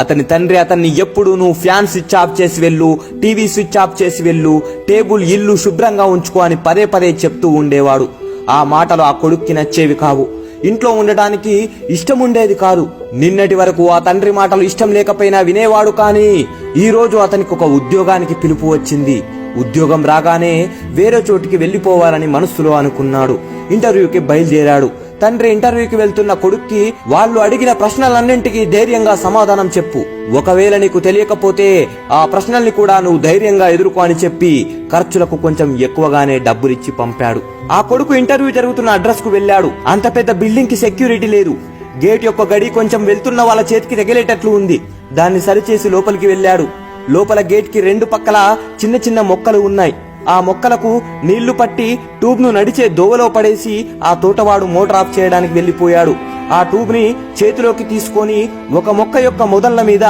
అతని తండ్రి అతన్ని ఎప్పుడు నువ్వు ఫ్యాన్ స్విచ్ ఆఫ్ చేసి వెళ్ళు, టీవీ స్విచ్ ఆఫ్ చేసి వెళ్ళు, టేబుల్ ఇల్లు శుభ్రంగా ఉంచుకో అని పదే పదే చెప్తూ ఉండేవాడు. ఆ మాటలు ఆ కొడుక్కి నచ్చేవి కావు. ఇంట్లో ఉండటానికి ఇష్టం ఉండేది కాదు. నిన్నటి వరకు ఆ తండ్రి మాటలు ఇష్టం లేకపోయినా వినేవాడు. కానీ ఈ రోజు అతనికి ఒక ఉద్యోగానికి పిలుపు వచ్చింది. ఉద్యోగం రాగానే వేరే చోటికి వెళ్లిపోవాలని మనస్సులో అనుకున్నాడు. ఇంటర్వ్యూకి బయలుదేరాడు. తండ్రి ఇంటర్వ్యూకి వెళ్తున్న కొడుక్కి వాళ్ళు అడిగిన ప్రశ్నలన్నింటికీ ధైర్యంగా సమాధానం చెప్పు, ఒకవేళ నీకు తెలియకపోతే ఆ ప్రశ్నల్ని కూడా నువ్వు ధైర్యంగా ఎదుర్కో అని చెప్పి ఖర్చులకు కొంచెం ఎక్కువగానే డబ్బులిచ్చి పంపాడు. ఆ కొడుకు ఇంటర్వ్యూ జరుగుతున్న అడ్రస్ కు వెళ్లాడు. అంత పెద్ద బిల్డింగ్ కి సెక్యూరిటీ లేదు. గేట్ యొక్క గడి కొంచెం వెళ్తున్న వాళ్ళ చేతికి తగిలేటట్లు ఉంది. దాన్ని సరిచేసి లోపలికి వెళ్లాడు. లోపల గేట్ కి రెండు పక్కల చిన్న చిన్న మొక్కలు ఉన్నాయి. ఆ మొక్కలకు నీళ్లు పట్టి ట్యూబ్ ను నడిచే దోవలో పడేసి ఆ తోటవాడు మోటార్ ఆఫ్ చేయడానికి వెళ్లిపోయాడు. ఆ ట్యూబ్ ని చేతిలోకి తీసుకొని ఒక మొక్క యొక్క మొదళ్ల మీద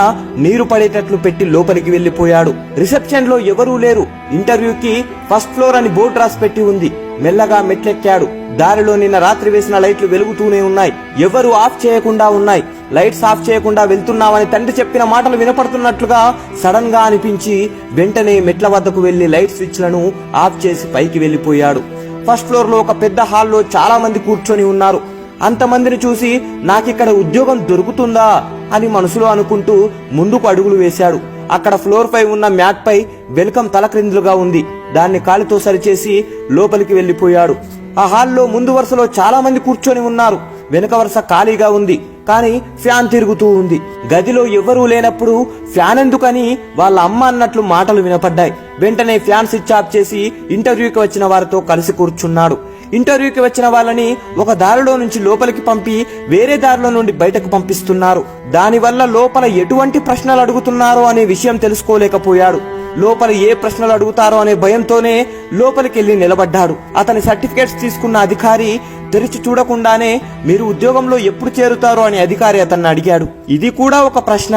నీరు పడేటట్లు పెట్టి లోపలికి వెళ్లిపోయాడు. రిసెప్షన్ లో ఎవరూ లేరు. ఇంటర్వ్యూకి ఫస్ట్ ఫ్లోర్ అని బోర్డు రాసి పెట్టి ఉంది. మెల్లగా మెట్లెక్కాడు. దారిలో నిన్న రాత్రి వేసిన లైట్లు వెలుగుతూనే ఉన్నాయి. ఎవరు ఆఫ్ చేయకుండా ఉన్నాయి. లైట్స్ ఆఫ్ చేయకుండా వెళ్తున్నామని తండ్రి చెప్పిన మాటలు వినపడుతున్నట్లుగా సడన్ గా అనిపించి వెంటనే మెట్ల వద్దకు వెళ్లి లైట్ స్విచ్లను ఆఫ్ చేసి పైకి వెళ్లిపోయాడు. ఫస్ట్ ఫ్లోర్ లో ఒక పెద్ద హాల్లో చాలా మంది కూర్చొని ఉన్నారు. అంతమందిని చూసి నాకిక్కడ ఉద్యోగం దొరుకుతుందా అని మనసులో అనుకుంటూ ముందుకు అడుగులు వేశాడు. అక్కడ ఫ్లోర్ పై ఉన్న మ్యాట్ పై వెల్కమ్ తలక్రిందులుగా ఉంది. దాన్ని కాలితో సరిచేసి లోపలికి వెళ్లిపోయాడు. ఆ హాల్లో ముందు వరుసలో చాలా మంది కూర్చొని ఉన్నారు. వెనుక వరుస ఖాళీగా ఉంది. కానీ ఫ్యాన్ తిరుగుతూ ఉంది. గదిలో ఎవరూ లేనప్పుడు ఫ్యాన్ ఎందుకని వాళ్ళ అమ్మ అన్నట్లు మాటలు వినపడ్డాయి. వెంటనే ఫ్యాన్ స్విచ్ ఆఫ్ చేసి ఇంటర్వ్యూకి వచ్చిన వారితో కలిసి కూర్చున్నాడు. ఇంటర్వ్యూకి వచ్చిన వాళ్ళని ఒక దారిలో నుంచి లోపలికి పంపి వేరే దారిలో నుండి బయటకు పంపిస్తున్నారు. దానివల్ల లోపల ఎటువంటి ప్రశ్నలు అడుగుతున్నారో అనే విషయం తెలుసుకోలేకపోయాడు. లోపల ఏ ప్రశ్నలు అడుగుతారో అనే భయంతోనే లోపలికి వెళ్లి నిలబడ్డాడు. అతని సర్టిఫికేట్స్ తీసుకున్న అధికారి తెరిచి చూడకుండానే మీరు ఉద్యోగంలో ఎప్పుడు చేరుతారో అని అధికారి అతన్ని అడిగాడు. ఇది కూడా ఒక ప్రశ్న,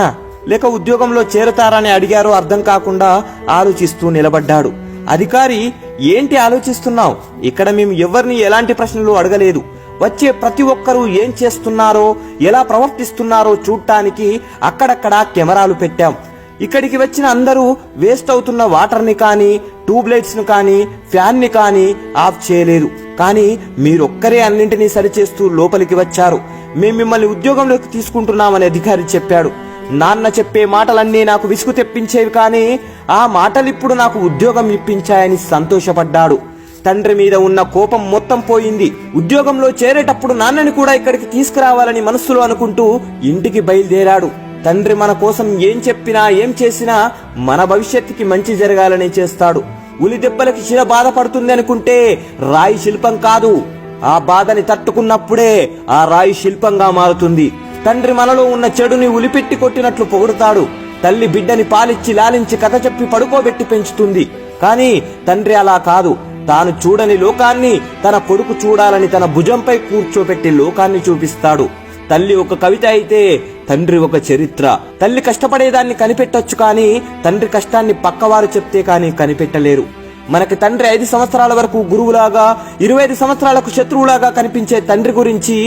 లేక ఉద్యోగంలో చేరుతారని అడిగారో అర్థం కాకుండా ఆలోచిస్తూ నిలబడ్డాడు. అధికారి, ఏంటి ఆలోచిస్తున్నావు? ఇక్కడ మేము ఎవరిని ఎలాంటి ప్రశ్నలు అడగలేదు. వచ్చే ప్రతి ఒక్కరూ ఏం చేస్తున్నారో ఎలా ప్రవర్తిస్తున్నారో చూడటానికి అక్కడక్కడ కెమెరాలు పెట్టాం. ఇక్కడికి వచ్చిన అందరూ వేస్ట్ అవుతున్న వాటర్ ని కానీ ట్యూబ్ లైట్స్ ను కానీ ఫ్యాన్ ని కానీ ఆఫ్ చేయలేదు. కానీ మీరొక్కరే అన్నింటినీ సరిచేస్తూ లోపలికి వచ్చారు. మేము మిమ్మల్ని ఉద్యోగంలోకి తీసుకుంటున్నామని అధికారి చెప్పాడు. నాన్న చెప్పే మాటలన్నీ నాకు విసుగు తెప్పించేవి, కానీ ఆ మాటలిప్పుడు నాకు ఉద్యోగం ఇప్పించాయని సంతోషపడ్డాడు. తండ్రి మీద ఉన్న కోపం మొత్తం పోయింది. ఉద్యోగంలో చేరేటప్పుడు నాన్నని కూడా ఇక్కడికి తీసుకురావాలని మనస్సులో అనుకుంటూ ఇంటికి బయలుదేరాడు. తండ్రి మన కోసం ఏం చెప్పినా ఏం చేసినా మన భవిష్యత్తుకి మంచి జరగాలని చేస్తాడు. ఉలి దెబ్బలకి శిల బాధపడుతుంది అనుకుంటే రాయి శిల్పం కాదు. ఆ బాధని తట్టుకున్నప్పుడే ఆ రాయి శిల్పంగా మారుతుంది. తండ్రి మనలో ఉన్న చెడుని ఉలిపెట్టి కొట్టినట్లు పొగుడుతాడు. తల్లి బిడ్డని పాలిచ్చి లాలించి కథ చెప్పి పడుకోబెట్టి పెంచుతుంది. కానీ తండ్రి అలా కాదు. తాను చూడని లోకాన్ని తన కొడుకు చూడాలని తన భుజంపై కూర్చోబెట్టి లోకాన్ని చూపిస్తాడు. తల్లి ఒక కవిత అయితే తండ్రి ఒక చరిత్ర. తల్లి కష్టపడేదాన్ని కనిపెట్టొచ్చు, కానీ తండ్రి కష్టాన్ని పక్కవారు చెప్తే కానీ కనిపెట్టలేరు. మనకి తండ్రి 5 సంవత్సరాల వరకు గురువులాగా, 25 సంవత్సరాలకు శత్రువులాగా కనిపించే తండ్రి గురించి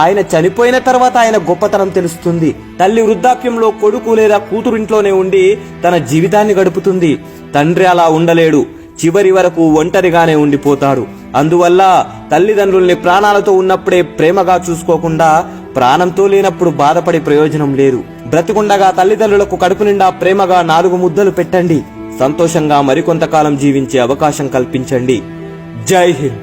ఆయన చనిపోయిన తర్వాత ఆయన గొప్పతనం తెలుస్తుంది. తల్లి వృద్ధాప్యంలో కొడుకు లేదా కూతురింట్లోనే ఉండి తన జీవితాన్ని గడుపుతుంది. తండ్రి అలా ఉండలేడు. చివరి వరకు ఒంటరిగానే ఉండిపోతాడు. అందువల్ల తల్లిదండ్రుల్ని ప్రాణాలతో ఉన్నప్పుడే ప్రేమగా చూసుకోకుండా ప్రాణంతో లేనప్పుడు బాధపడే ప్రయోజనం లేదు. బ్రతికుండగా తల్లిదండ్రులకు కడుపు నిండా ప్రేమగా 4 ముద్దలు పెట్టండి. సంతోషంగా మరికొంతకాలం జీవించే అవకాశం కల్పించండి. జై హింద్.